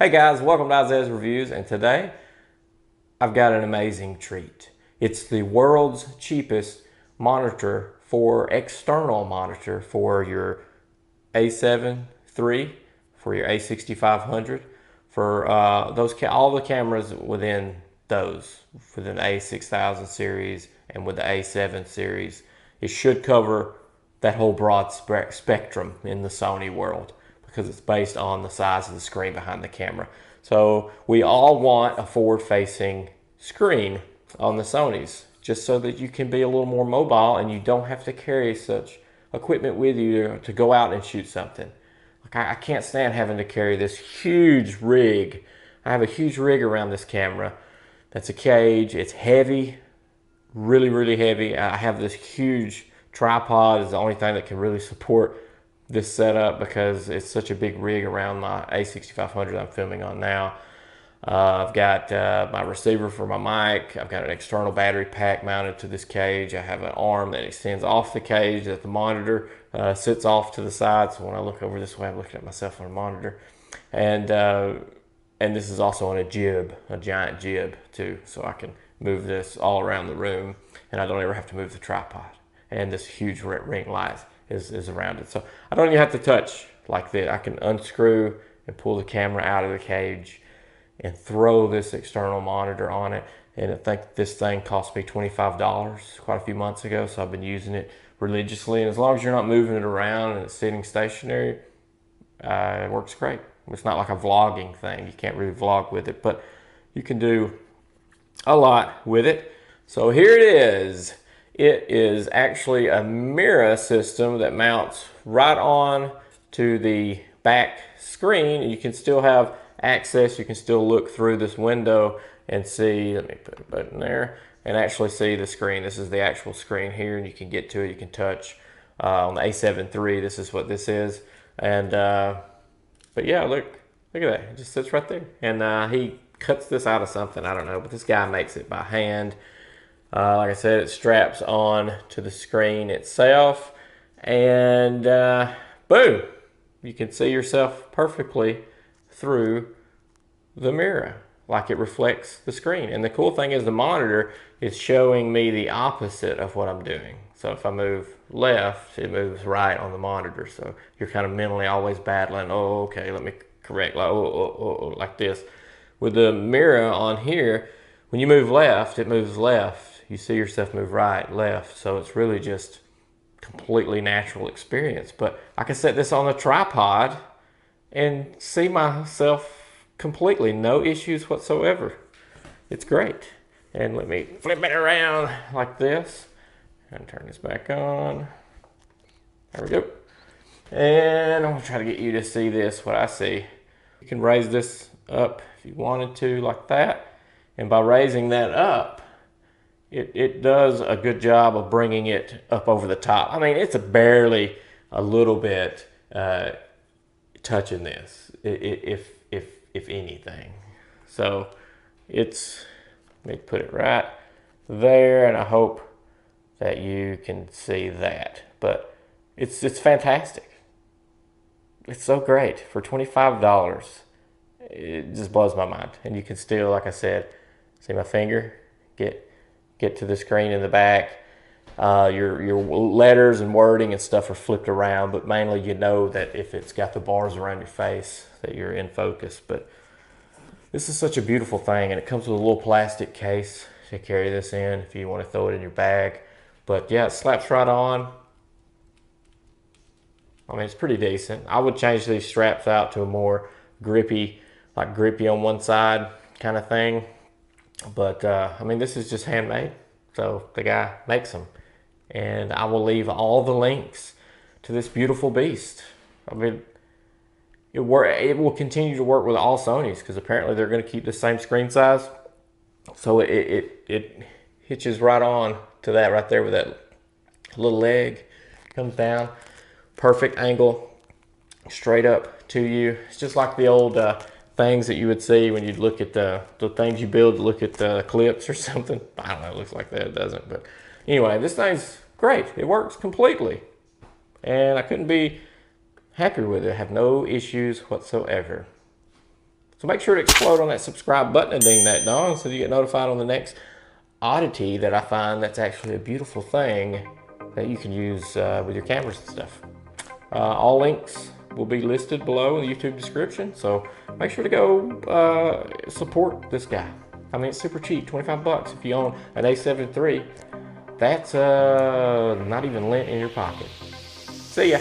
Hey guys, welcome to Isaiah's Reviews, and today I've got an amazing treat. It's the world's cheapest monitor external monitor for your A7 III, for your A6500, for all the cameras within the A6000 series and with the A7 series. It should cover that whole broad spectrum in the Sony world, because it's based on the size of the screen behind the camera. So we all want a forward-facing screen on the Sonys, just so that you can be a little more mobile and you don't have to carry such equipment with you to go out and shoot something. Like I can't stand having to carry this huge rig. I have a huge rig around this camera. That's a cage. It's heavy, really, really heavy. I have this huge tripod. Is the only thing that can really support this setup because it's such a big rig around my A6500 I'm filming on now. I've got my receiver for my mic. I've got an external battery pack mounted to this cage. I have an arm that extends off the cage that the monitor sits off to the side. So when I look over this way, I'm looking at myself on a monitor. And this is also on a jib, a giant jib too. So I can move this all around the room and I don't ever have to move the tripod. And this huge ring light is around it. So I don't even have to touch like that. I can unscrew and pull the camera out of the cage and throw this external monitor on it. And I think this thing cost me $25 quite a few months ago. So I've been using it religiously. And as long as you're not moving it around and it's sitting stationary, it works great. It's not like a vlogging thing. You can't really vlog with it, but you can do a lot with it. So here it is. It is actually a mirror system that mounts right on to the back screen. You can still have access. You can still look through this window and see, let me put a button there, and actually see the screen. This is the actual screen here, and you can get to it. You can touch on the A7 III. This is what this is. And, but yeah, look at that. It just sits right there. And he cuts this out of something, I don't know, but this guy makes it by hand. Like I said, it straps on to the screen itself, and boom, you can see yourself perfectly through the mirror, like it reflects the screen. And the cool thing is the monitor is showing me the opposite of what I'm doing. So if I move left, it moves right on the monitor. So you're kind of mentally always battling, oh, okay, let me correct, like, like this. With the mirror on here, when you move left, it moves left. You see yourself move right, left. So it's really just completely natural experience. But I can set this on a tripod and see myself completely. No issues whatsoever. It's great. And let me flip it around like this and turn this back on. There we go. And I'm gonna try to get you to see this, what I see. You can raise this up if you wanted to, like that. And by raising that up, it does a good job of bringing it up over the top. I mean, it's barely a little bit touching this, if anything. So let me put it right there, and I hope that you can see that. But it's fantastic. It's so great for $25. It just blows my mind. And you can still, like I said, see my finger get to the screen in the back. Your letters and wording and stuff are flipped around, but mainly you know that if it's got the bars around your face that you're in focus. But this is such a beautiful thing, and it comes with a little plastic case to carry this in if you want to throw it in your bag. But yeah, it slaps right on. I mean, it's pretty decent. I would change these straps out to a more grippy, like grippy on one side kind of thing. But I mean, this is just handmade, so the guy makes them. And I will leave all the links to this beautiful beast. I mean, it will continue to work with all Sonys, because apparently they're going to keep the same screen size. So it hitches right on to that right there with that little leg. Comes down, perfect angle, straight up to you. It's just like the old things that you would see when you'd look at the things you build to look at the clips or something. I don't know, it looks like that, it doesn't. But anyway, this thing's great. It works completely. And I couldn't be happier with it. I have no issues whatsoever. So make sure to explode on that subscribe button and ding that dong so you get notified on the next oddity that I find that's actually a beautiful thing that you can use with your cameras and stuff. All links will be listed below in the YouTube description, so make sure to go support this guy. I mean, it's super cheap, 25 bucks if you own an A7 III. That's not even lint in your pocket. See ya.